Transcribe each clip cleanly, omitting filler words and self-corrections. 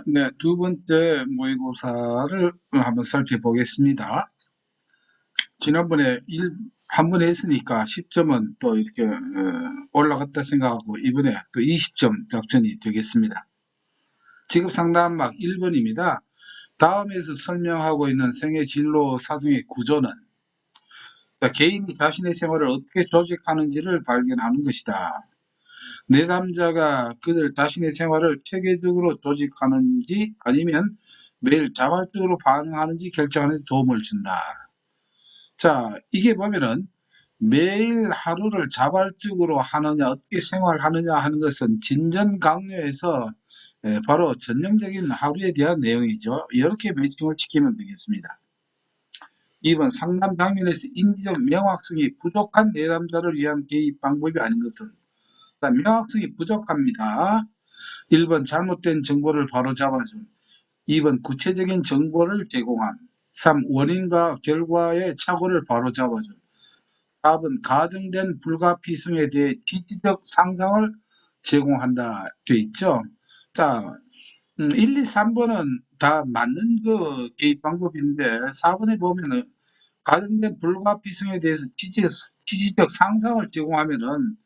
네, 두 번째 모의고사를 한번 살펴보겠습니다. 지난번에 한 번 했으니까 10점은 또 이렇게 올라갔다 생각하고 이번에 또 20점 작전이 되겠습니다. 직업상담막 1번입니다. 다음에서 설명하고 있는 생애 진로 사정의 구조는 개인이 자신의 생활을 어떻게 조직하는지를 발견하는 것이다. 내담자가 그들 자신의 생활을 체계적으로 조직하는지 아니면 매일 자발적으로 반응하는지 결정하는 데 도움을 준다. 자, 이게 보면은 매일 하루를 자발적으로 하느냐, 어떻게 생활하느냐 하는 것은 진전 강요에서 바로 전형적인 하루에 대한 내용이죠. 이렇게 매칭을 시키면 되겠습니다. 2번 상담 장면에서 인지적 명확성이 부족한 내담자를 위한 개입 방법이 아닌 것은 명확성이 부족합니다. 1번 잘못된 정보를 바로잡아준, 2번 구체적인 정보를 제공함, 3. 원인과 결과의 착오를 바로잡아준, 4번 가정된 불가피성에 대해 지지적 상상을 제공한다 돼 있죠. 자, 1, 2, 3번은 다 맞는 그 개입 방법인데 4번에 보면은 가정된 불가피성에 대해서 지지적 상상을 제공하면은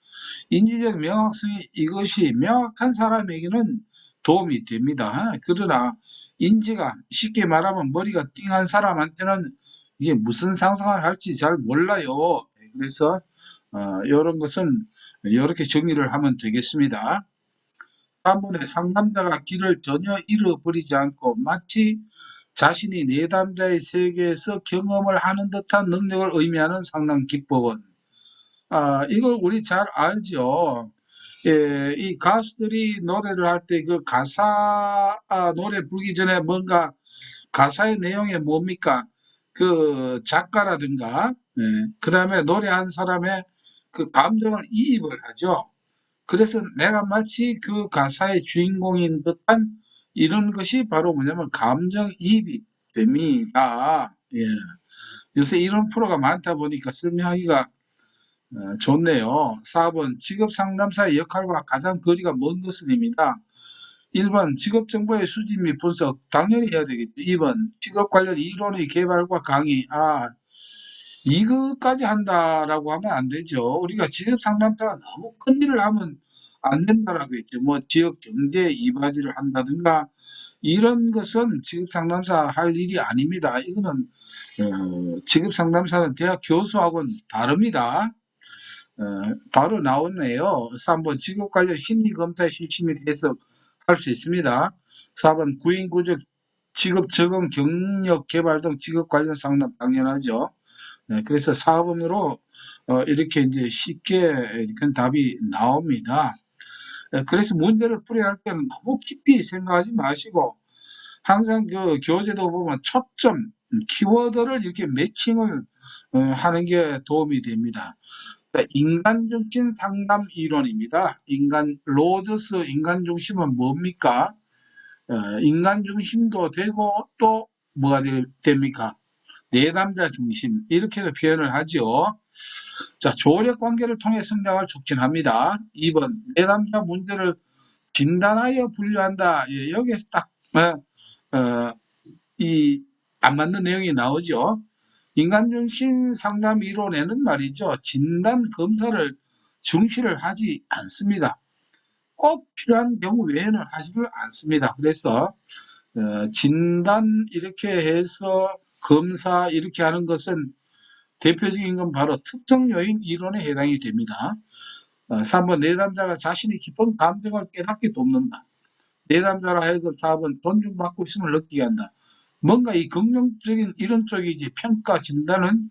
인지적 명확성이 이것이 명확한 사람에게는 도움이 됩니다. 그러나 인지가 쉽게 말하면 머리가 띵한 사람한테는 이게 무슨 상상을 할지 잘 몰라요. 그래서 이런 것은 이렇게 정리를 하면 되겠습니다. 3번에 상담자가 길을 전혀 잃어버리지 않고 마치 자신이 내담자의 세계에서 경험을 하는 듯한 능력을 의미하는 상담 기법은 이걸 우리 잘 알죠. 예, 이 가수들이 노래를 할 때 그 가사, 노래 부르기 전에 뭔가 가사의 내용이 뭡니까? 그 작가라든가, 예, 그 다음에 노래한 사람의 그 감정을 이입을 하죠. 그래서 내가 마치 그 가사의 주인공인 듯한 이런 것이 바로 뭐냐면 감정이입이 됩니다. 예. 요새 이런 프로가 많다 보니까 설명하기가 좋네요. 4번 직업 상담사의 역할과 가장 거리가 먼 것은입니다. 1번 직업 정보의 수집 및 분석 당연히 해야 되겠죠. 2번 직업 관련 이론의 개발과 강의. 이것까지 한다라고 하면 안 되죠. 우리가 직업 상담사가 너무 큰 일을 하면 안 된다라고 했죠. 뭐 지역 경제 이바지를 한다든가 이런 것은 직업 상담사 할 일이 아닙니다. 이거는 직업 상담사는 대학 교수하고는 다릅니다. 바로 나오네요. 3번 직업 관련 심리 검사 실시에 대해서 할 수 있습니다. 4번 구인 구적 직업 적응 경력 개발 등 직업 관련 상담 당연하죠. 그래서 4번으로 이렇게 이제 쉽게 그 답이 나옵니다. 그래서 문제를 풀이할 때는 너무 깊이 생각하지 마시고 항상 그 교재도 보면 초점, 키워드를 이렇게 매칭을 하는 게 도움이 됩니다. 인간 중심 상담 이론입니다. 로저스 인간 중심은 뭡니까? 인간 중심도 되고 또 뭐가 됩니까? 내담자 중심 이렇게도 표현을 하죠. 자, 조력 관계를 통해 성장을 촉진합니다. 2번 내담자 문제를 진단하여 분류한다. 예, 여기에서 딱 이 안 맞는 내용이 나오죠. 인간중심 상담 이론에는 말이죠. 진단 검사를 중시를 하지 않습니다. 꼭 필요한 경우 외에는 하지를 않습니다. 그래서 진단 이렇게 해서 검사 이렇게 하는 것은 대표적인 건 바로 특정 요인 이론에 해당이 됩니다. 3번 내담자가 자신의 깊은 감정을 깨닫게 돕는다. 내담자로 하여금 4번 존중받고 있음을 느끼게 한다. 뭔가 이 긍정적인 이런 쪽이지 평가 진단은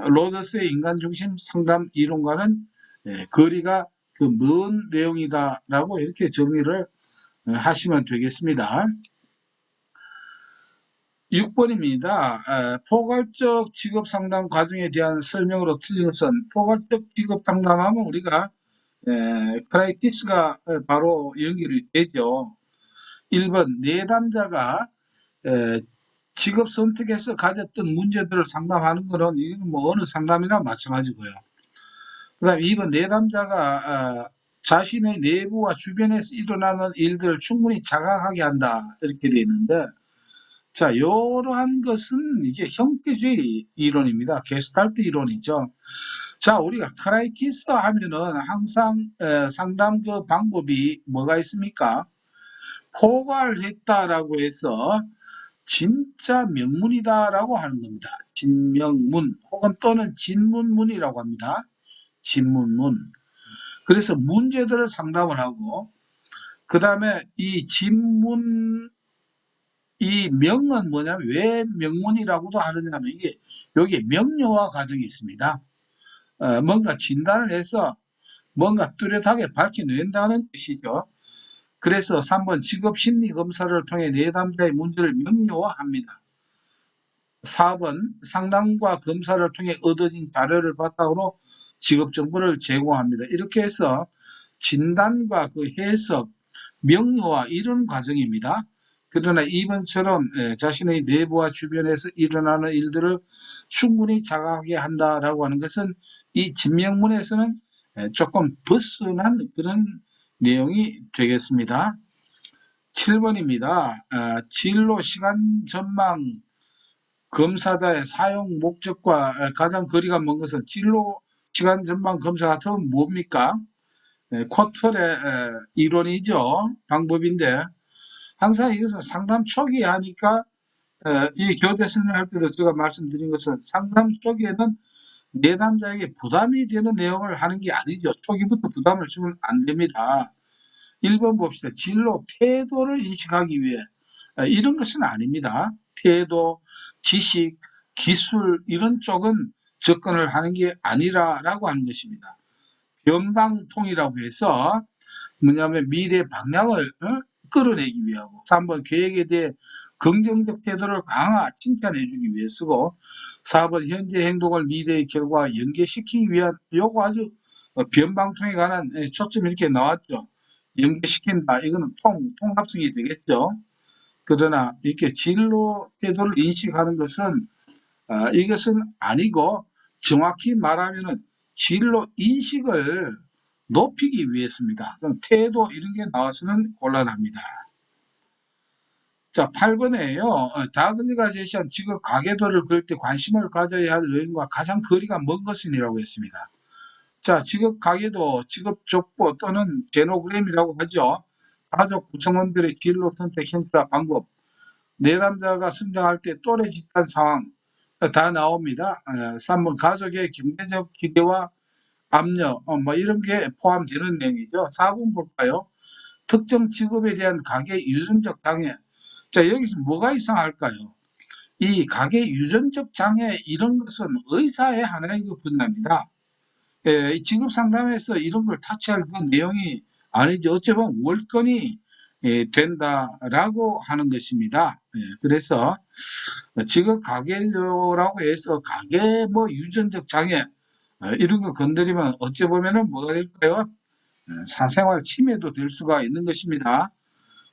로저스의 인간중심 상담 이론과는 거리가 그 먼 내용이다라고 이렇게 정리를 하시면 되겠습니다. 6번입니다. 포괄적 직업 상담 과정에 대한 설명으로 틀린 것은 포괄적 직업 상담하면 우리가 크라이티스가 바로 연결이 되죠. 1번 내담자가 직업 선택에서 가졌던 문제들을 상담하는 거는 이건 뭐 어느 상담이나 마찬가지고요. 그 다음에 2번 내담자가 자신의 내부와 주변에서 일어나는 일들을 충분히 자각하게 한다. 이렇게 되어 있는데, 자, 이러한 것은 이게 형태주의 이론입니다. 게스탈트 이론이죠. 자, 우리가 크라이티스 하면은 항상 상담 그 방법이 뭐가 있습니까? 포괄했다라고 해서 진짜 명문이다라고 하는 겁니다. 진명문 혹은 또는 진문문이라고 합니다. 진문문. 그래서 문제들을 상담을 하고 그 다음에 이 진문 이 명은 뭐냐면 왜 명문이라고도 하느냐면 이게 여기 명료화 과정이 있습니다. 뭔가 진단을 해서 뭔가 뚜렷하게 밝혀낸다는 뜻이죠. 그래서 3번 직업심리검사를 통해 내담자의 문제를 명료화합니다. 4번 상담과 검사를 통해 얻어진 자료를 바탕으로 직업정보를 제공합니다. 이렇게 해서 진단과 그 해석, 명료화 이런 과정입니다. 그러나 이번처럼 자신의 내부와 주변에서 일어나는 일들을 충분히 자각하게 한다라고 하는 것은 이 진명문에서는 조금 벗어난 그런 내용이 되겠습니다. 7번입니다. 진로 시간 전망 검사자의 사용 목적과 가장 거리가 먼 것은 진로 시간 전망 검사 같은 뭡니까? 쿼터의 이론이죠. 방법인데 항상 이것은 상담 초기에 하니까 이 교재 설명할 때도 제가 말씀드린 것은 상담 초기에는 내담자에게 부담이 되는 내용을 하는 게 아니죠. 초기부터 부담을 주면 안 됩니다. 1번 봅시다. 진로 태도를 인식하기 위해 이런 것은 아닙니다. 태도, 지식, 기술 이런 쪽은 접근을 하는 게 아니라라고 하는 것입니다. 변방통이라고 해서 뭐냐면 미래 방향을 끌어내기 위하고 3번 계획에 대해 긍정적 태도를 칭찬해 주기 위해 쓰고 4번 현재 행동을 미래의 결과와 연계시키기 위한 요거 아주 변방통에 관한 초점이 이렇게 나왔죠. 연계시킨다. 이거는 통합성이 되겠죠. 그러나 이렇게 진로 태도를 인식하는 것은 이것은 아니고 정확히 말하면은 진로 인식을 높이기 위해서입니다. 그럼 태도 이런 게 나와서는 곤란합니다. 자, 8번에요. 다글리가 제시한 직업 가계도를 그릴 때 관심을 가져야 할 요인과 가장 거리가 먼 것이라고 했습니다. 자, 직업 가계도, 직업 족보 또는 제노그램이라고 하죠. 가족 구성원들의 진로 선택 형태와 방법, 내담자가 성장할 때 또래 집단 상황 다 나옵니다. 3번 가족의 경제적 기대와 압력, 뭐 이런 게 포함되는 내용이죠. 4번 볼까요? 특정 직업에 대한 가계 유전적 장애. 자, 여기서 뭐가 이상할까요? 이 가계 유전적 장애 이런 것은 의사의 하나의 그 분야입니다. 직업 상담에서 이런 걸 타치할 그 내용이 아니죠. 어쩌면 월권이 된다라고 하는 것입니다. 그래서 직업 가계라고 해서 가계 뭐 유전적 장애 이런 거 건드리면 어찌 보면은 뭐가 될까요? 사생활 침해도 될 수가 있는 것입니다.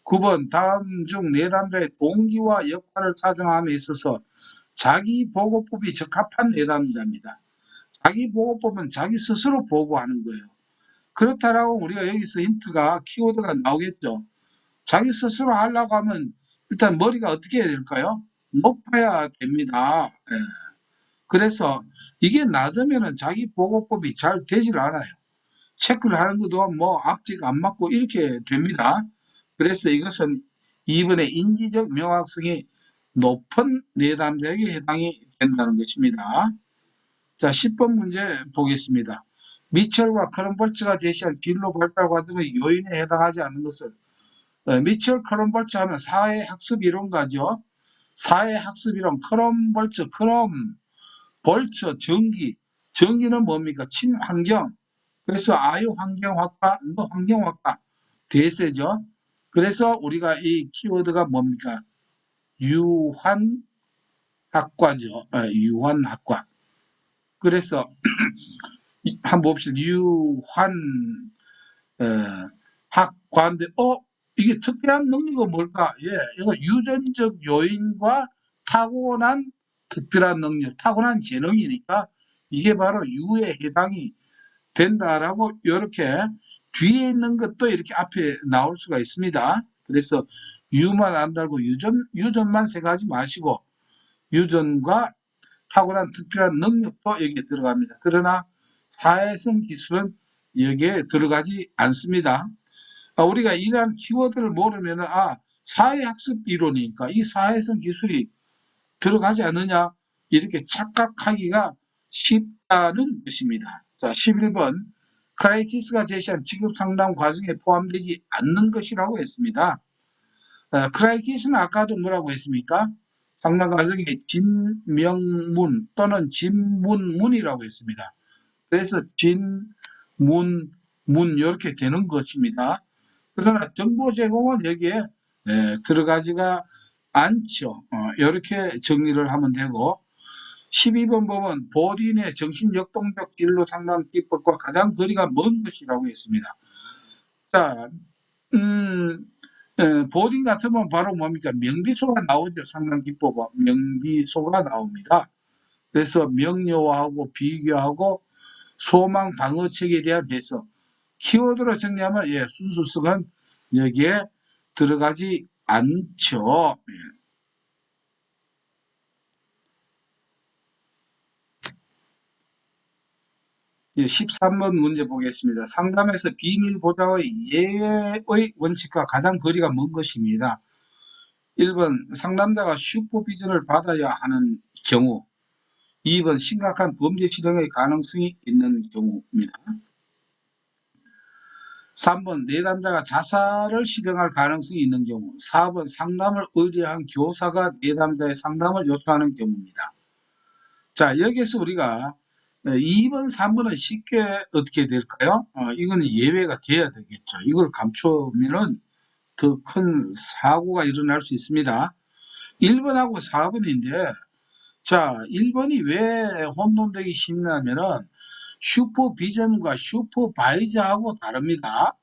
9번 다음 중 내담자의 동기와 역할을 사정함에 있어서 자기보고법이 적합한 내담자입니다. 자기보고법은 자기 스스로 보고하는 거예요. 그렇다라고 우리가 여기서 힌트가 키워드가 나오겠죠. 자기 스스로 하려고 하면 일단 머리가 어떻게 해야 될까요? 높아야 됩니다. 그래서 이게 낮으면은 자기보고법이 잘 되질 않아요. 체크를 하는 것도 뭐 앞뒤가 안 맞고 이렇게 됩니다. 그래서 이것은 2번의 인지적 명확성이 높은 내담자에게 해당이 된다는 것입니다. 자, 10번 문제 보겠습니다. 미첼과 크럼볼츠가 제시한 진로 발달 과정의 요인에 해당하지 않는 것은 미첼 크럼볼츠 하면 사회학습 이론가죠. 사회학습 이론 크럼볼츠 전기 전기는 뭡니까? 친환경 그래서 아유 환경학과 뭐 환경학과 대세죠. 그래서 우리가 이 키워드가 뭡니까? 유환학과죠. 유환학과. 그래서 한번 봅시다. 유환 학과인데 이게 특별한 능력은 뭘까? 예, 이거 유전적 요인과 타고난 특별한 능력, 타고난 재능이니까 이게 바로 유에 해당이 된다라고 이렇게 뒤에 있는 것도 이렇게 앞에 나올 수가 있습니다. 그래서 유만 안 달고 유전만 생각하지 마시고 유전과 탁월한 특별한 능력도 여기에 들어갑니다. 그러나 사회성 기술은 여기에 들어가지 않습니다. 우리가 이러한 키워드를 모르면 사회학습 이론이니까 이 사회성 기술이 들어가지 않느냐 이렇게 착각하기가 쉽다는 것입니다. 자, 11번 크라이티스가 제시한 직업 상담 과정에 포함되지 않는 것이라고 했습니다. 크라이티스는 아까도 뭐라고 했습니까? 상담 과정에 진명문 또는 진문문이라고 했습니다. 그래서 진문문 이렇게 되는 것입니다. 그러나 정보 제공은 여기에 들어가지가 않죠. 이렇게 정리를 하면 되고 12번 보면 보딘의 정신역동적 진로 상담 기법과 가장 거리가 먼 것이라고 했습니다. 자, 보딘 같으면 바로 뭡니까? 명비소가 나오죠. 상담 기법은 명비소가 나옵니다. 그래서 명료화하고 비교하고 소망 방어책에 대한 해석. 키워드로 정리하면 순수성은 여기에 들어가지 않죠. 13번 문제 보겠습니다. 상담에서 비밀 보장의 예외의 원칙과 가장 거리가 먼 것입니다. 1번 상담자가 슈퍼비전을 받아야 하는 경우 2번 심각한 범죄 실행의 가능성이 있는 경우입니다. 3번 내담자가 자살을 실행할 가능성이 있는 경우 4번 상담을 의뢰한 교사가 내담자의 상담을 요청하는 경우입니다. 자, 여기에서 우리가 2번, 3번은 쉽게 어떻게 될까요? 이거는 예외가 돼야 되겠죠. 이걸 감추면은 더 큰 사고가 일어날 수 있습니다. 1번하고 4번인데, 자, 1번이 왜 혼돈되기 쉽냐면은 슈퍼비전과 슈퍼바이저하고 다릅니다.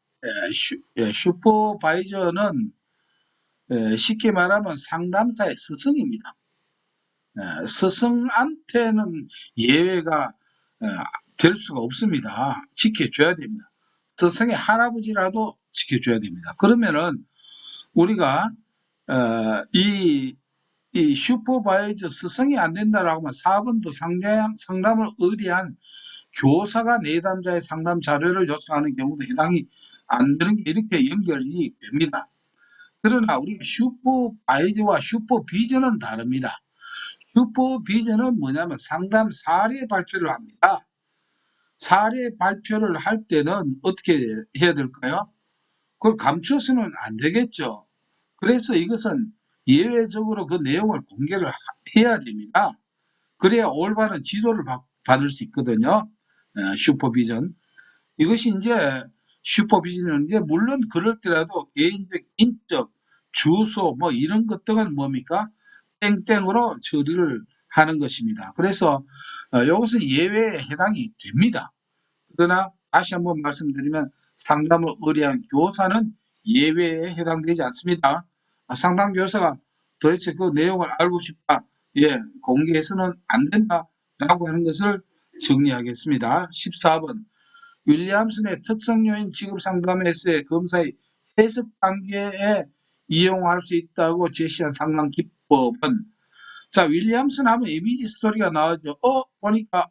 슈퍼바이저는 쉽게 말하면 상담자의 스승입니다. 스승한테는 예외가 될 수가 없습니다. 지켜줘야 됩니다. 스승의 할아버지라도 지켜줘야 됩니다. 그러면은 우리가 이 슈퍼바이저 스승이 안 된다라고 하면 4번도 상담을 의뢰한 교사가 내담자의 상담 자료를 요청하는 경우도 해당이 안 되는 게 이렇게 연결이 됩니다. 그러나 우리가 슈퍼바이저와 슈퍼비전은 다릅니다. 슈퍼비전은 뭐냐면 상담 사례 발표를 합니다. 사례 발표를 할 때는 어떻게 해야 될까요? 그걸 감춰서는 안 되겠죠. 그래서 이것은 예외적으로 그 내용을 공개를 해야 됩니다. 그래야 올바른 지도를 받을 수 있거든요. 슈퍼비전. 이것이 이제 슈퍼비전인데 물론 그럴 때라도 개인적, 인적, 주소 뭐 이런 것들은 뭡니까? 땡땡으로 처리를 하는 것입니다. 그래서 이것은 예외에 해당이 됩니다. 그러나 다시 한번 말씀드리면 상담을 의뢰한 교사는 예외에 해당되지 않습니다. 상담 교사가 도대체 그 내용을 알고 싶다. 공개해서는 안 된다라고 하는 것을 정리하겠습니다. 14번 윌리엄슨의 특성요인 직업상담에서의 검사의 해석 단계에 이용할 수 있다고 제시한 상담 기법은 자, 윌리엄슨 하면 이미지 스토리가 나오죠. 보니까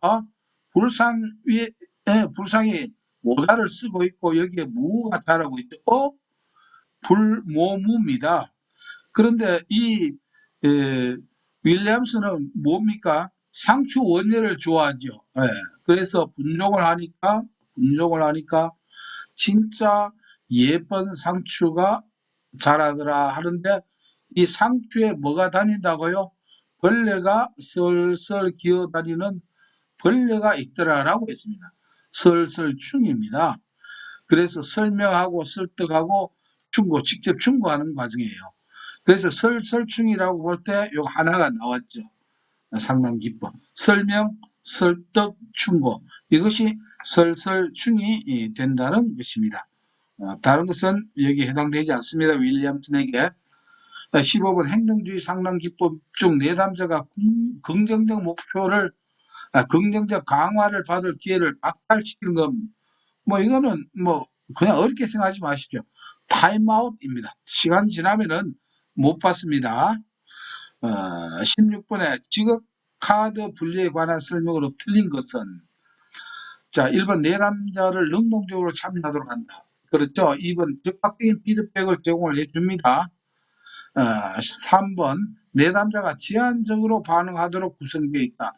불상 위에 불상이 모자를 쓰고 있고 여기에 무가 자라고 있죠. 불모무입니다. 그런데 이 윌리엄슨은 뭡니까? 상추 원예를 좋아하죠. 그래서 분종을 하니까 진짜 예쁜 상추가 자라더라 하는데 이 상추에 뭐가 다닌다고요? 벌레가 슬슬 기어다니는 벌레가 있더라라고 했습니다. 설설충입니다. 그래서 설명하고 설득하고 직접 충고하는 과정이에요. 그래서 설설충이라고 볼 때 요 하나가 나왔죠. 상담 기법. 설명, 설득, 충고. 이것이 설설충이 된다는 것입니다. 다른 것은 여기에 해당되지 않습니다. 윌리엄슨에게. 15번 행동주의 상담 기법 중 내담자가 긍정적 목표를 긍정적 강화를 받을 기회를 박탈시키는 것, 이거는 그냥 어렵게 생각하지 마십시오. 타임아웃입니다. 시간 지나면은 못 받습니다. 16번에 지급카드 분리에 관한 설명으로 틀린 것은, 자, 1번 내담자를 능동적으로 참여하도록 한다. 그렇죠. 2번 즉각적인 피드백을 제공을 해줍니다. 3번 내담자가 제한적으로 반응하도록 구성되어 있다.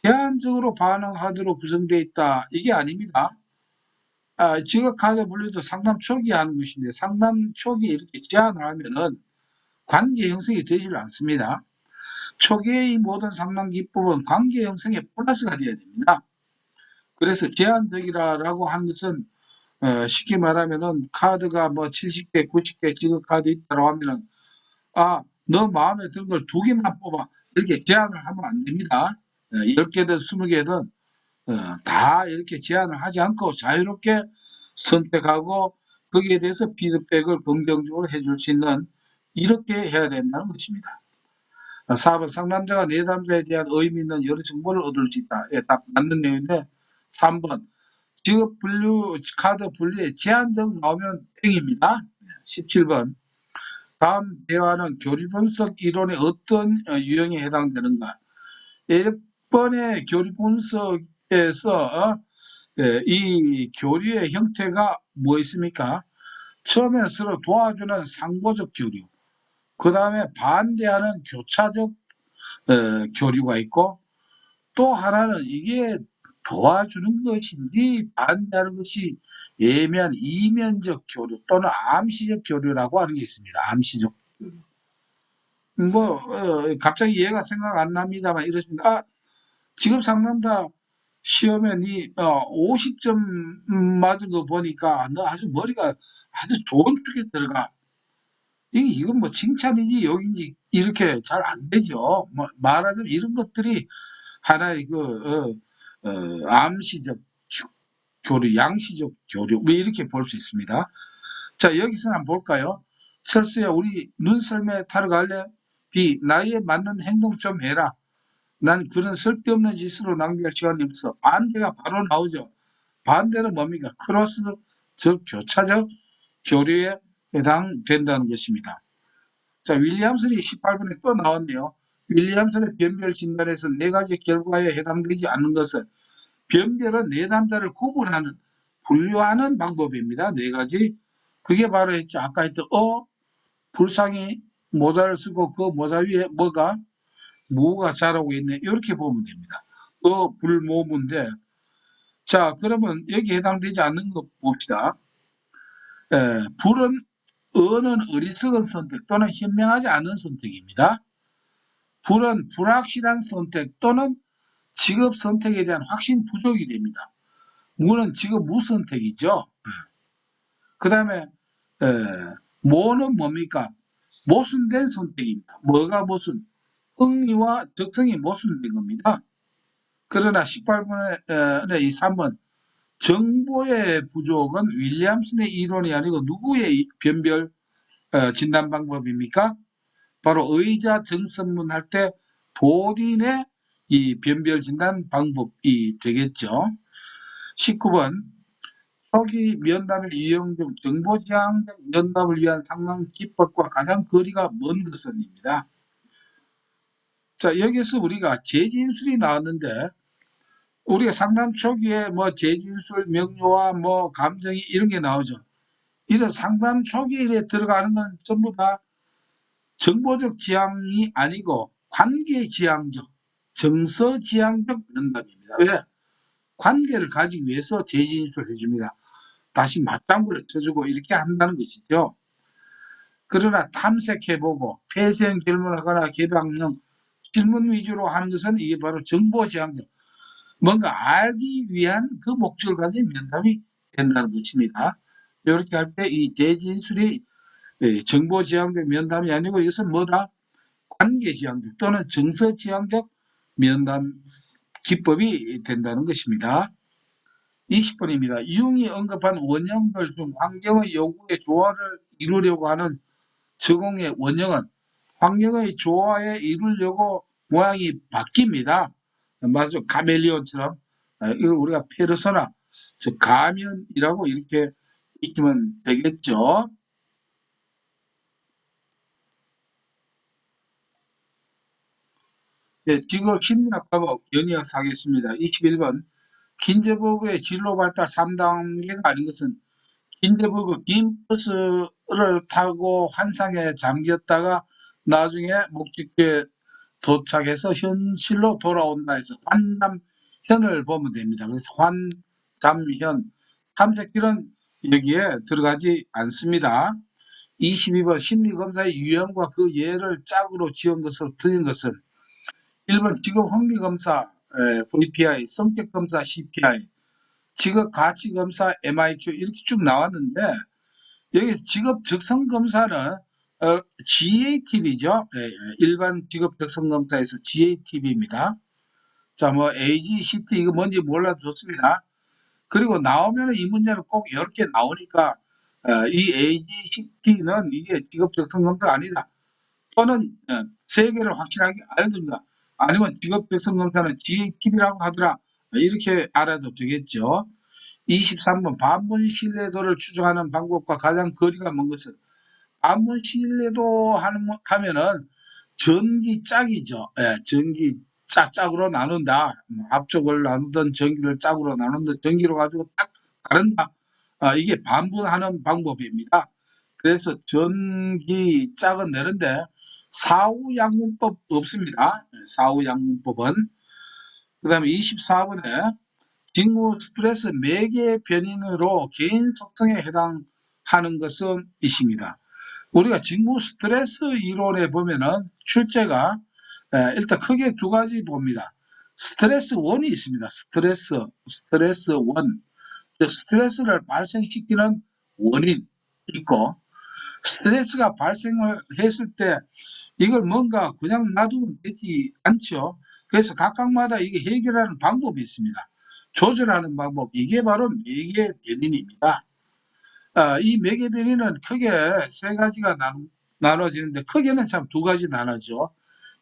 제한적으로 반응하도록 구성되어 있다. 이게 아닙니다. 지급카드 분리도 상담 초기에 하는 것인데 상담 초기에 이렇게 제한을 하면은 관계 형성이 되질 않습니다. 초기의 모든 상담 기법은 관계 형성에 플러스가 되어야 됩니다. 그래서 제한적이라고 하는 것은 쉽게 말하면은 카드가 뭐 70개, 90개 지급카드 있다고 하면은 너 마음에 드는 걸 2개만 뽑아 이렇게 제한을 하면 안 됩니다. 10개든 20개든 다 이렇게 제한을 하지 않고 자유롭게 선택하고 거기에 대해서 피드백을 긍정적으로 해줄 수 있는 이렇게 해야 된다는 것입니다. 4번 상담자가 내담자에 대한 의미 있는 여러 정보를 얻을 수 있다. 예, 딱 맞는 내용인데 3번 지급 분류 카드 분리에 제한적 나오면 땡입니다. 17번 다음 대화는 교류 분석 이론의 어떤 유형에 해당되는가? 1번의 교류 분석에서 이 교류의 형태가 뭐 있습니까? 처음에는 서로 도와주는 상보적 교류, 그 다음에 반대하는 교차적 교류가 있고, 또 하나는 이게 도와주는 것인지 반대하는 것이 예매한 이면적 교류 또는 암시적 교류라고 하는 게 있습니다. 암시적 교류. 갑자기 얘가 생각 안 납니다만 이렇습니다. 지금 상담자 시험에 니 50점 맞은 거 보니까 너 아주 머리가 아주 좋은 쪽에 들어가. 이건 뭐 칭찬이지 욕인지 이렇게 잘 안 되죠. 뭐 말하자면 이런 것들이 하나의 암시적 교류, 양시적 교류 뭐 이렇게 볼 수 있습니다. 자, 여기서 한번 볼까요? 철수야, 우리 눈썰매 타러 갈래? B, 나이에 맞는 행동 좀 해라. 난 그런 쓸데없는 짓으로 낭비할 시간이 없어. 반대가 바로 나오죠. 반대는 뭡니까? 크로스, 즉 교차적 교류에 해당된다는 것입니다. 자, 윌리엄슨이 18번에 또 나왔네요. 윌리엄슨의 변별 진단에서 4가지 결과에 해당되지 않는 것은 변별은 내담자를 구분하는, 분류하는 방법입니다. 4가지. 그게 바로 했죠. 아까 했던 불상이 모자를 쓰고 그 모자 위에 무가 자라고 있네. 이렇게 보면 됩니다. 불모문인데, 자, 그러면 여기 해당되지 않는 거 봅시다. 불은 어는 어리석은 선택 또는 현명하지 않은 선택입니다. 불은 불확실한 선택 또는 직업 선택에 대한 확신 부족이 됩니다. 무는 직업 무선택이죠. 그 다음에 모는 뭡니까? 모순된 선택입니다. 뭐가 모순? 흥미와 적성이 모순된 겁니다. 그러나 18번의 이 3번 정보의 부족은 윌리엄슨의 이론이 아니고 누구의 변별 진단 방법입니까? 바로 의자 정선문 할 때 본인의 이 변별 진단 방법이 되겠죠. 19번 초기 면담의 유형적 정보지향적 면담을 위한 상담 기법과 가장 거리가 먼 것은입니다. 자, 여기서 우리가 재진술이 나왔는데 우리가 상담 초기에 뭐 재진술, 명료와 뭐 감정이 이런 게 나오죠. 이런 상담 초기에 들어가는 건 전부 다 정보적 지향이 아니고 관계지향적, 정서지향적 면담입니다. 왜? 관계를 가지기 위해서 재진술을 해줍니다. 다시 맞장구를 쳐주고 이렇게 한다는 것이죠. 그러나 탐색해보고 폐쇄형 질문하거나 개방형 질문 위주로 하는 것은 이게 바로 정보지향적, 뭔가 알기 위한 그 목적을 가진 면담이 된다는 것입니다. 이렇게 할 때 이 재진술이 정보지향적 면담이 아니고 이것은 뭐다? 관계지향적 또는 정서지향적 면담 기법이 된다는 것입니다. 20번입니다. 유형이 언급한 원형들 중 환경의 요구에 조화를 이루려고 하는 적응의 원형은 환경의 조화에 이루려고 모양이 바뀝니다. 맞죠? 카멜리온처럼 이걸 우리가 페르소나, 즉 가면이라고 이렇게 익히면 되겠죠. 예, 지구 심리학 과목 연이어서 하겠습니다. 21번 긴제버그의 진로 발달 3단계가 아닌 것은 힌데버그 긴 버스를 타고 환상에 잠겼다가 나중에 목적지에 도착해서 현실로 돌아온다 해서 환담현을 보면 됩니다. 그래서 환잠현 탐색길은 여기에 들어가지 않습니다. 22번 심리검사의 유형과 그 예를 짝으로 지은 것으로 틀린 것은 1번 직업 흥미검사 VPI, 성격검사 CPI, 직업 가치검사 MIQ 이렇게 쭉 나왔는데 여기서 직업 적성 검사는 GATB죠. 일반 직업 적성 검사에서 GATB입니다. 자, 뭐 AGCT 이거 뭔지 몰라도 좋습니다. 그리고 나오면 이 문제는 꼭 이렇게 나오니까 이 AGCT는 이게 직업 적성 검사가 아니다. 또는 세 개를 확실하게 알든가 아니면 직업 적성 검사는 GATB라고 하더라. 이렇게 알아도 되겠죠. 23번 반문 신뢰도를 추정하는 방법과 가장 거리가 먼 것은 반문 신뢰도 하면은 전기짝이죠. 예, 전기 짝으로 나눈다. 앞쪽을 나누던 전기를 짝으로 나눈다. 전기로 가지고 딱 다른다. 이게 반분하는 방법입니다. 그래서 전기 짝은 내는데 사후양분법 없습니다. 사후양분법은. 그 다음에 24번에 직무 스트레스 매개 변인으로 개인 속성에 해당하는 것은 이십니다. 우리가 직무 스트레스 이론에 보면은 출제가 일단 크게 두 가지 봅니다. 스트레스 원이 있습니다. 스트레스 원. 즉 스트레스를 발생시키는 원인 있고 스트레스가 발생을 했을 때 이걸 뭔가 그냥 놔두면 되지 않죠. 그래서 각각마다 이게 해결하는 방법이 있습니다. 조절하는 방법, 이게 바로 매개 변인입니다. 이 매개 변인은 크게 세 가지가 나눠지는데 크게는 참 두 가지 나눠죠.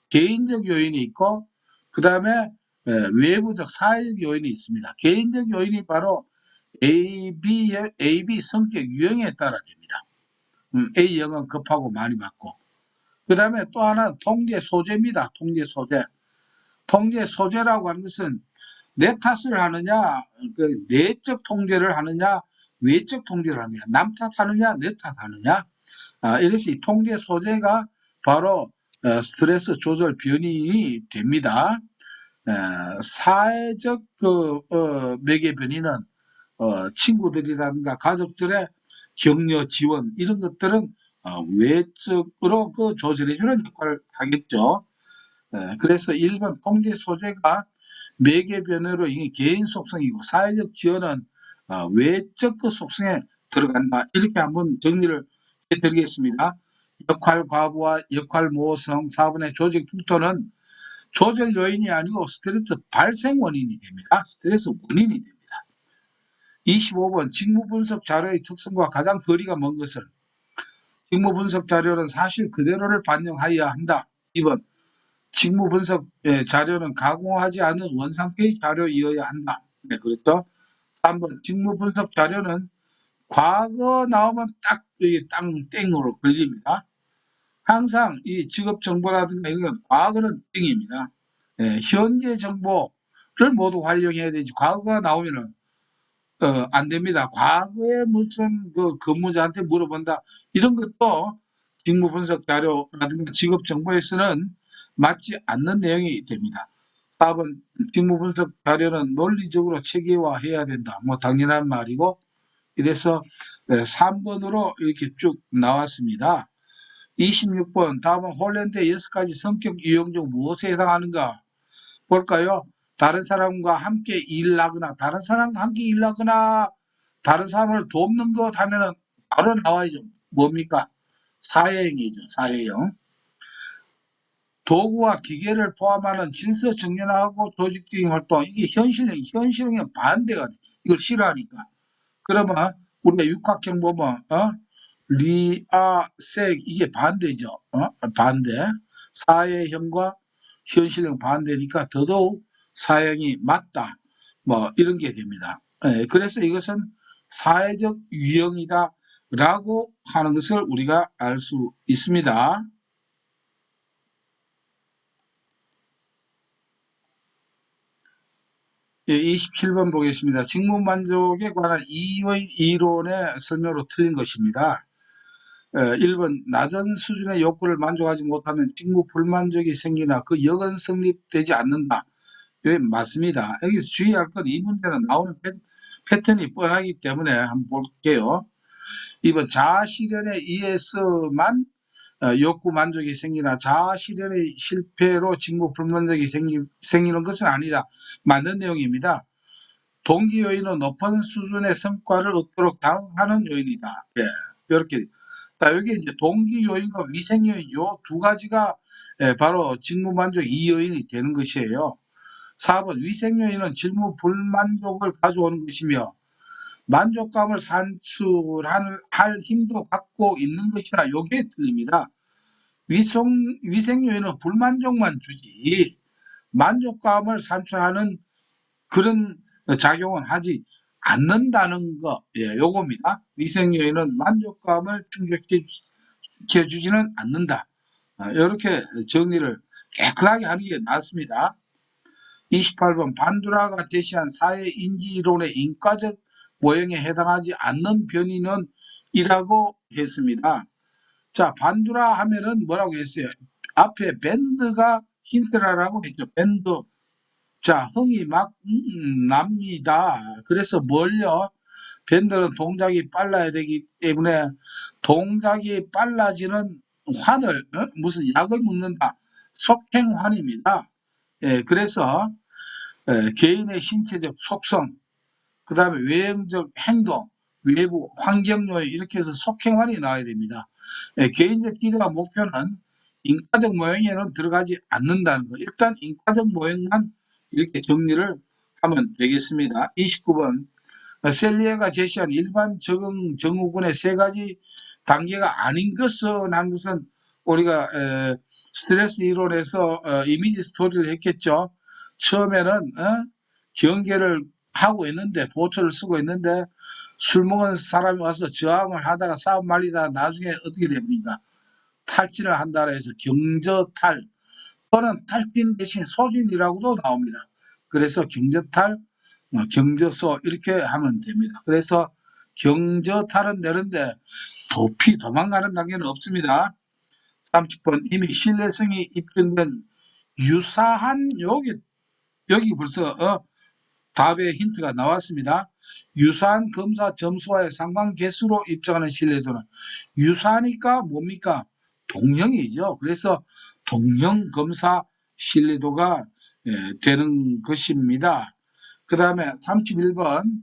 개인적 요인이 있고 그 다음에 외부적 사회적 요인이 있습니다. 개인적 요인이 바로 AB 성격 유형에 따라 됩니다. A형은 급하고 많이 받고 그 다음에 또 하나 통제 소재입니다. 통제 소재. 통제 소재라고 하는 것은 내 탓을 하느냐, 내적 통제를 하느냐, 외적 통제를 하느냐, 남 탓하느냐, 내 탓하느냐. 이것이 통제 소재가 바로 스트레스 조절 변인이 됩니다. 사회적 매개 변인은 친구들이라든가 가족들의 격려 지원 이런 것들은 외적으로 조절해주는 역할을 하겠죠. 그래서 1번 통제 소재가 매개 변화로 이게 개인 속성이고 사회적 지원은 외적 그 속성에 들어간다. 이렇게 한번 정리를 해드리겠습니다. 역할 과부하, 역할 모호성, 4번의 조직 풍토는 조절 요인이 아니고 스트레스 발생 원인이 됩니다. 스트레스 원인이 됩니다. 25번 직무 분석 자료의 특성과 가장 거리가 먼 것은 직무 분석 자료는 사실 그대로를 반영하여야 한다. 2번 직무 분석 자료는 가공하지 않은 원상태의 자료이어야 한다. 네, 그렇죠. 3번 직무 분석 자료는 과거 나오면 딱 이게 땡으로 걸립니다. 항상 이 직업 정보라든가 이런 건 과거는 땡입니다. 현재 정보를 모두 활용해야 되지. 과거가 나오면은 안 됩니다. 과거에 무슨 그 근무자한테 물어본다. 이런 것도 직무 분석 자료라든가 직업 정보에서는 맞지 않는 내용이 됩니다. 4번 직무 분석 자료는 논리적으로 체계화해야 된다. 뭐 당연한 말이고 이래서 3번으로 이렇게 쭉 나왔습니다. 26번 답은 홀랜드의 6가지 성격 유형 중 무엇에 해당하는가 볼까요? 다른 사람과 함께 일하거나 다른 사람과 함께 일하거나 다른 사람을 돕는 것 하면은 바로 나와야죠. 뭡니까? 사회형이죠. 사회형. 도구와 기계를 포함하는 질서 정연하고 조직적인 활동 이게 현실형의 반대가 돼. 이걸 싫어하니까. 그러면 우리가 육각형 보면 리아색 이게 반대죠. 반대. 사회형과 현실형 반대니까 더더욱 사형이 맞다. 뭐 이런 게 됩니다. 그래서 이것은 사회적 유형이다 라고 하는 것을 우리가 알 수 있습니다. 예, 27번 보겠습니다. 직무만족에 관한 이론의 설명으로 틀린 것입니다. 1번 낮은 수준의 욕구를 만족하지 못하면 직무 불만족이 생기나 그 역은 성립되지 않는다. 예, 맞습니다. 여기서 주의할 건 이 문제는 나오는 패턴이 뻔하기 때문에 한번 볼게요. 2번 자아실현에 의해서만 욕구 만족이 생기나 자아실현의 실패로 직무 불만족이 생기는 것은 아니다. 맞는 내용입니다. 동기 요인은 높은 수준의 성과를 얻도록 다가가는 요인이다. 예, 이렇게. 자, 여기 이제 동기 요인과 위생 요인 요 두 가지가 바로 직무 만족 이 요인이 되는 것이에요. 4번 위생 요인은 직무 불만족을 가져오는 것이며 만족감을 산출할 힘도 갖고 있는 것이다. 요게 틀립니다. 위생 요인은 불만족만 주지 만족감을 산출하는 그런 작용은 하지 않는다는 거, 예, 요겁니다. 위생 요인은 만족감을 충족시켜 주지는 않는다. 이렇게 정리를 깨끗하게 하는 게 낫습니다. 28번 반두라가 제시한 사회인지이론의 인과적 모형에 해당하지 않는 변이는 이라고 했습니다. 자, 반두라 하면은 뭐라고 했어요? 앞에 밴드가 힌트라라고 했죠. 밴드. 자, 흥이 막 납니다. 그래서 뭘요? 밴드는 동작이 빨라야 되기 때문에 동작이 빨라지는 환을 무슨 약을 먹는다. 속행환입니다. 예, 그래서 개인의 신체적 속성, 그 다음에 외형적 행동, 외부 환경 요인 이렇게 해서 속행환이 나와야 됩니다. 개인적 기대와 목표는 인과적 모형에는 들어가지 않는다는 거. 일단 인과적 모형만 이렇게 정리를 하면 되겠습니다. 29번 셀리에가 제시한 일반 적응 증후군의 세 가지 단계가 아닌 것은 한 것은 우리가 스트레스 이론에서 이미지 스토리를 했겠죠. 처음에는 경계를 하고 있는데 보초를 쓰고 있는데 술 먹은 사람이 와서 저항을 하다가 싸움 말리다가 나중에 어떻게 됩니까? 탈진을 한다 해서 경저탈 또는 탈진 대신 소진이라고도 나옵니다. 그래서 경저탈, 경저소 이렇게 하면 됩니다. 그래서 경저탈은 되는데 도피 도망가는 단계는 없습니다. 30번 이미 신뢰성이 입증된 유사한 여기 벌써 답의 힌트가 나왔습니다. 유사한 검사 점수와의 상관 개수로 입증하는 신뢰도는 유사하니까 뭡니까? 동형이죠. 그래서 동형 검사 신뢰도가 되는 것입니다. 그 다음에 31번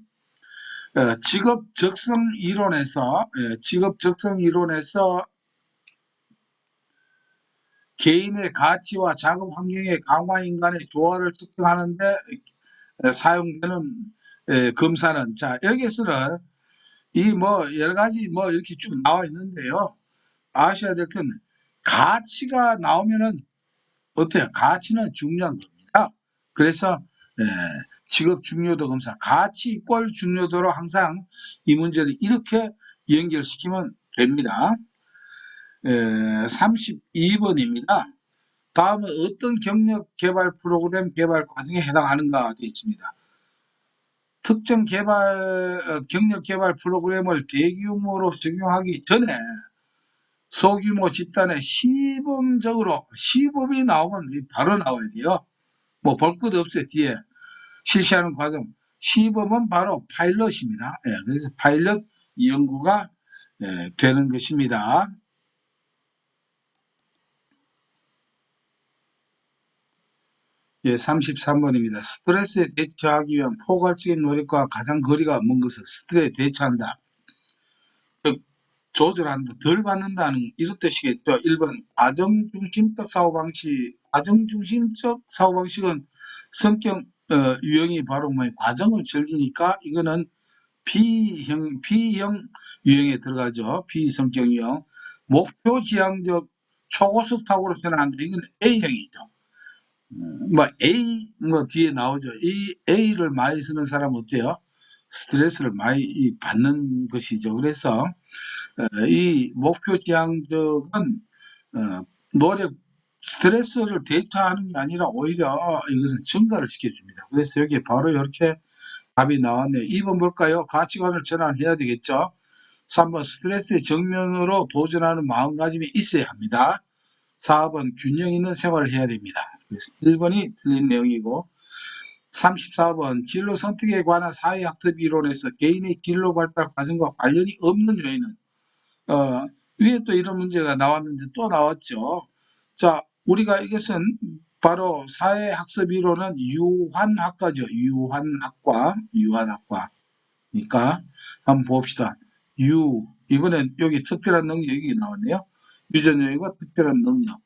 직업 적성 이론에서 개인의 가치와 작업 환경의 강화 인간의 조화를 측정하는데 사용되는 검사는 자 여기에서는 이 뭐 여러 가지 뭐 이렇게 쭉 나와 있는데요. 아셔야 될 건 가치가 나오면은 어때요? 가치는 중요한 겁니다. 그래서 직업 중요도 검사 가치 이꼴 중요도로 항상 이 문제를 이렇게 연결시키면 됩니다. 32번입니다. 다음은 어떤 경력 개발 프로그램 개발 과정에 해당하는가 되어 있습니다. 특정 경력 개발 프로그램을 대규모로 적용하기 전에 소규모 집단에 시범이 나오면 바로 나와야 돼요. 뭐 볼 것도 없어요. 뒤에 실시하는 과정. 시범은 바로 파일럿입니다. 예, 그래서 파일럿 연구가 되는 것입니다. 예, 33번입니다. 스트레스에 대처하기 위한 포괄적인 노력과 가장 거리가 먼 것은 스트레스에 대처한다. 즉, 조절한다, 덜 받는다는 이런 뜻이겠죠. 1번 과정중심적 사고방식은 성격 유형이 바로 뭐 과정을 즐기니까 이거는 B형 유형에 들어가죠. B성격 유형. 목표 지향적 초고속 사고로 전환한다. 이건 A형이죠. 뭐 A 뭐 뒤에 나오죠. 이 A를 많이 쓰는 사람 어때요? 스트레스를 많이 받는 것이죠. 그래서 이 목표 지향적은 노력, 스트레스를 대처하는 게 아니라 오히려 이것은 증가를 시켜줍니다. 그래서 여기 바로 이렇게 답이 나왔네요. 2번 볼까요? 가치관을 전환해야 되겠죠. 3번 스트레스의 정면으로 도전하는 마음가짐이 있어야 합니다. 4번 균형 있는 생활을 해야 됩니다. 그래서 1번이 틀린 내용이고 34번 진로 선택에 관한 사회학습 이론에서 개인의 진로 발달 과정과 관련이 없는 요인은 위에 또 이런 문제가 나왔는데 또 나왔죠. 자, 우리가 이것은 바로 사회학습 이론은 유한학과죠. 유한학과니까 한번 봅시다. 이번엔 여기 특별한 능력이 나왔네요. 유전력과 특별한 능력,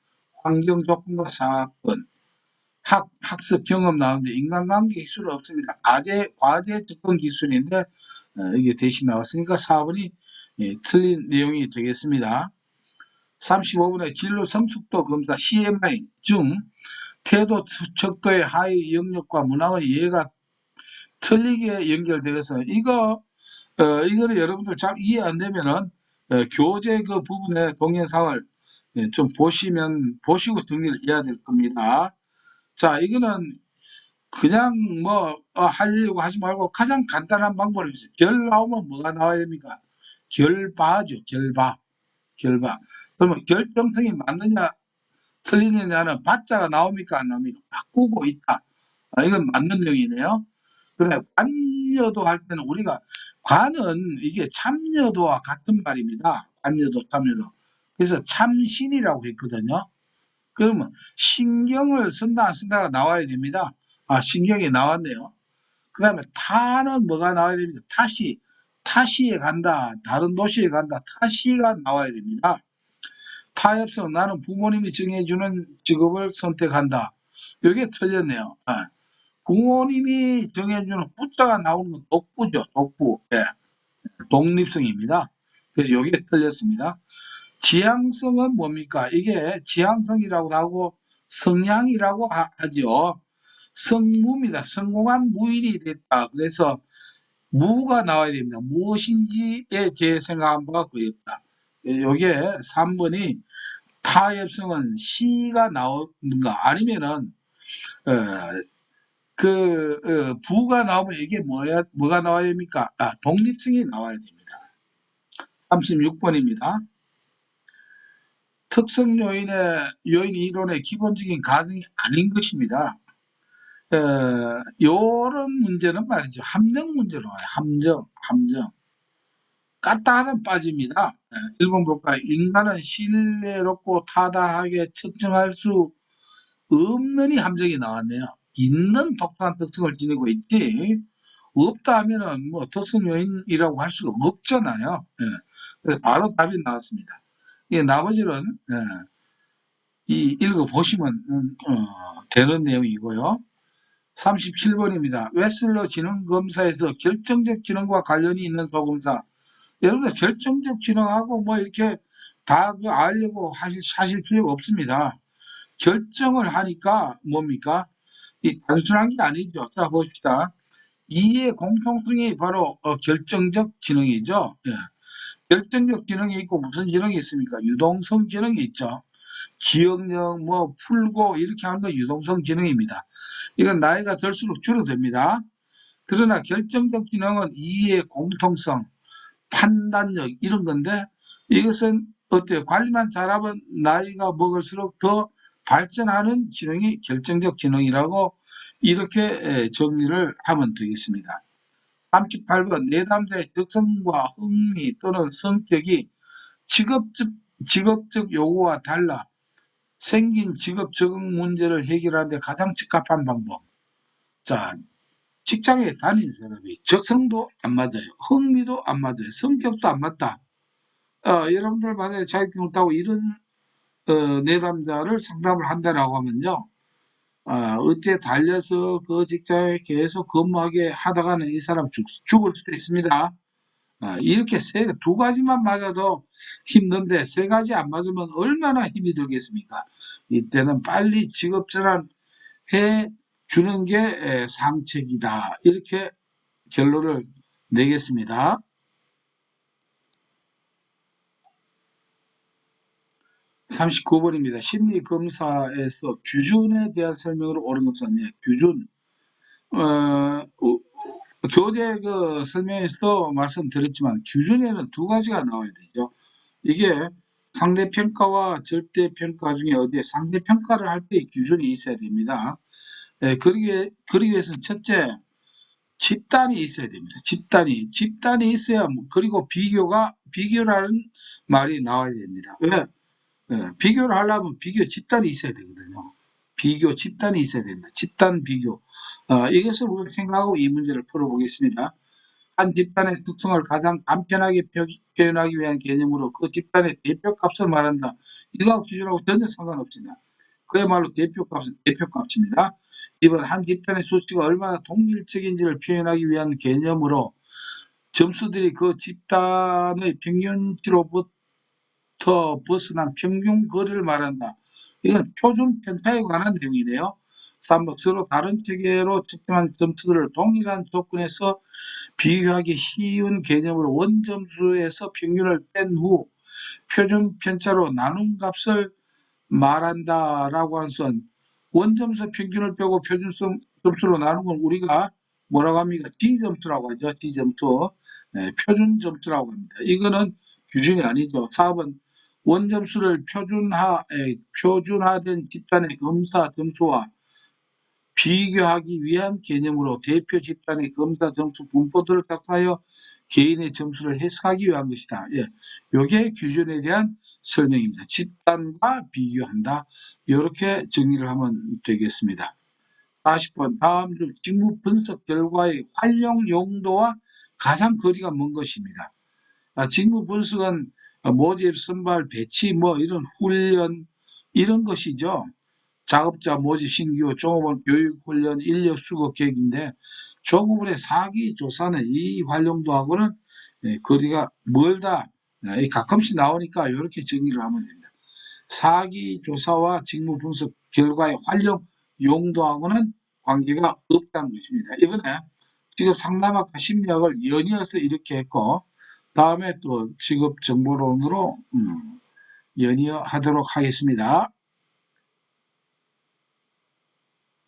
환경 조건과 상하권, 학습 경험 나오는데 인간관계 기술은 없습니다. 과제 접근 기술인데 이게 대신 나왔으니까 4번이 틀린 내용이 되겠습니다. 35번에 진로 성숙도 검사 CMI 중 태도 척도의 하위 영역과 문항의 이해가 틀리게 연결되어서 이거는 여러분들 잘 이해 안 되면은 교재 그 부분에 동영상을 좀 보시고 정리를 해야 될 겁니다. 자, 이거는 그냥 뭐 하려고 하지 말고 가장 간단한 방법이 있어요. 결 나오면 뭐가 나와야 됩니까? 결바죠. 결바. 그러면 결정성이 맞느냐 틀리느냐는 바자가 나옵니까 안 나옵니까? 바꾸고 있다. 이건 맞는 내용이네요. 그래 관여도 할 때는 우리가 관은 이게 참여도와 같은 말입니다. 관여도 참여도. 그래서 참신이라고 했거든요. 그러면 신경을 쓴다 안 쓴다가 나와야 됩니다. 신경이 나왔네요. 그 다음에 타는 뭐가 나와야 됩니까? 타시에 간다. 다른 도시에 간다. 타시가 나와야 됩니다. 타협성 나는 부모님이 정해주는 직업을 선택한다. 이게 틀렸네요. 부모님이 정해주는 부자가 나오는 건 독부죠. 독부. 예. 독립성입니다. 그래서 이게 틀렸습니다. 지향성은 뭡니까? 이게 지향성이라고 하고 성향이라고 하죠. 성무입니다. 성공한 무인이 됐다. 그래서 무가 나와야 됩니다. 무엇인지에 대해 생각한 바가 거의 없다. 요게 3번이 타협성은 시가 나오는가 아니면은 부가 나오면 이게 뭐가 나와야 됩니까? 독립성이 나와야 됩니다. 36번입니다. 특성 요인 이론의 기본적인 가정이 아닌 것입니다. 요런 문제는 말이죠. 함정 문제로 와요. 함정. 까딱하면 빠집니다. 1번 볼까요? 인간은 신뢰롭고 타당하게 측정할 수 없는이 함정이 나왔네요. 있는 독특한 특성을 지니고 있지 없다 하면은 뭐 특성 요인이라고 할 수가 없잖아요. 그래서 바로 답이 나왔습니다. 나머지는 읽어보시면 되는 내용이고요. 37번입니다. 웨슬러 지능검사에서 결정적 지능과 관련이 있는 소검사. 여러분들 결정적 지능하고 뭐 이렇게 다 알려고 하실 필요가 없습니다. 결정을 하니까 뭡니까? 이 단순한 게 아니죠. 자, 봅시다. 이의 공통성이 바로 결정적 지능이죠. 예. 결정적 지능이 있고 무슨 지능이 있습니까? 유동성 지능이 있죠. 기억력 뭐 풀고 이렇게 하는 건 유동성 지능입니다. 이건 나이가 들수록 줄어듭니다. 그러나 결정적 지능은 이해의 공통성, 판단력 이런 건데 이것은 어때요? 관리만 잘하면 나이가 먹을수록 더 발전하는 지능이 결정적 지능이라고 이렇게 정리를 하면 되겠습니다. 38번 내담자의 적성과 흥미 또는 성격이 직업적 요구와 달라 생긴 직업 적응 문제를 해결하는 데 가장 적합한 방법. 자, 직장에 다니는 사람이 적성도 안 맞아요. 흥미도 안 맞아요. 성격도 안 맞다. 여러분들 만약에 자격증 없다고 이런 내담자를 상담을 한다라고 하면요. 어째 달려서 그 직장에 계속 근무하게 하다가는 이 사람 죽을 수도 있습니다. 이렇게 두 가지만 맞아도 힘든데 세 가지 안 맞으면 얼마나 힘이 들겠습니까? 이때는 빨리 직업 전환 해 주는 게 상책이다. 이렇게 결론을 내겠습니다. 39번입니다. 심리검사에서 규준에 대한 설명으로 옳은 것은 규준. 교재 설명에서도 말씀드렸지만 규준에는 두 가지가 나와야 되죠. 이게 상대평가와 절대평가 중에 어디에 상대평가를 할 때 규준이 있어야 됩니다. 그러기 위해서는 첫째, 집단이 있어야 됩니다. 집단이 있어야, 그리고 비교라는 말이 나와야 됩니다. 왜? 비교를 하려면 비교 집단이 있어야 되거든요. 비교 집단이 있어야 됩니다. 집단 비교. 이것을 우리가 생각하고 이 문제를 풀어보겠습니다. 한 집단의 특성을 가장 간편하게 표현하기 위한 개념으로 그 집단의 대표값을 말한다. 이거하고 기준하고 전혀 상관없습니다. 그야말로 대표값입니다. 이번 한 집단의 수치가 얼마나 동질적인지를 표현하기 위한 개념으로 점수들이 그 집단의 평균치로부터 벗어난 평균 거리를 말한다. 이건 표준 편차에 관한 내용이네요. 3번 서로 다른 체계로 측정한 점수들을 동일한 조건에서 비교하기 쉬운 개념으로 원점수에서 평균을 뺀 후 표준 편차로 나눈 값을 말한다라고 하는 선, 원점수 평균을 빼고 표준 점수로 나눈 건 우리가 뭐라고 합니까? D점수라고 하죠. D점수. 표준 점수라고 합니다. 이거는 규준이 아니죠. 4번 원점수를 표준화된 집단의 검사 점수와 비교하기 위한 개념으로 대표 집단의 검사 점수 분포들을 작성하여 개인의 점수를 해석하기 위한 것이다. 요게 규준에 대한 설명입니다. 집단과 비교한다. 이렇게 정리를 하면 되겠습니다. 40번 다음 중 직무 분석 결과의 활용 용도와 가장 거리가 먼 것입니다. 직무 분석은 모집, 선발, 배치, 이런 훈련, 이런 것이죠. 작업자 모집, 신규, 종업원 교육, 훈련, 인력 수급 계획인데 조급원의 사기 조사는 이 활용도하고는 거리가 멀다. 가끔씩 나오니까 이렇게 정리를 하면 됩니다. 사기 조사와 직무 분석 결과의 활용 용도하고는 관계가 없다는 것입니다. 이번에 직업 상담학과 심리학을 연이어서 이렇게 했고 다음에 또 직업 정보론으로 연이어 하도록 하겠습니다.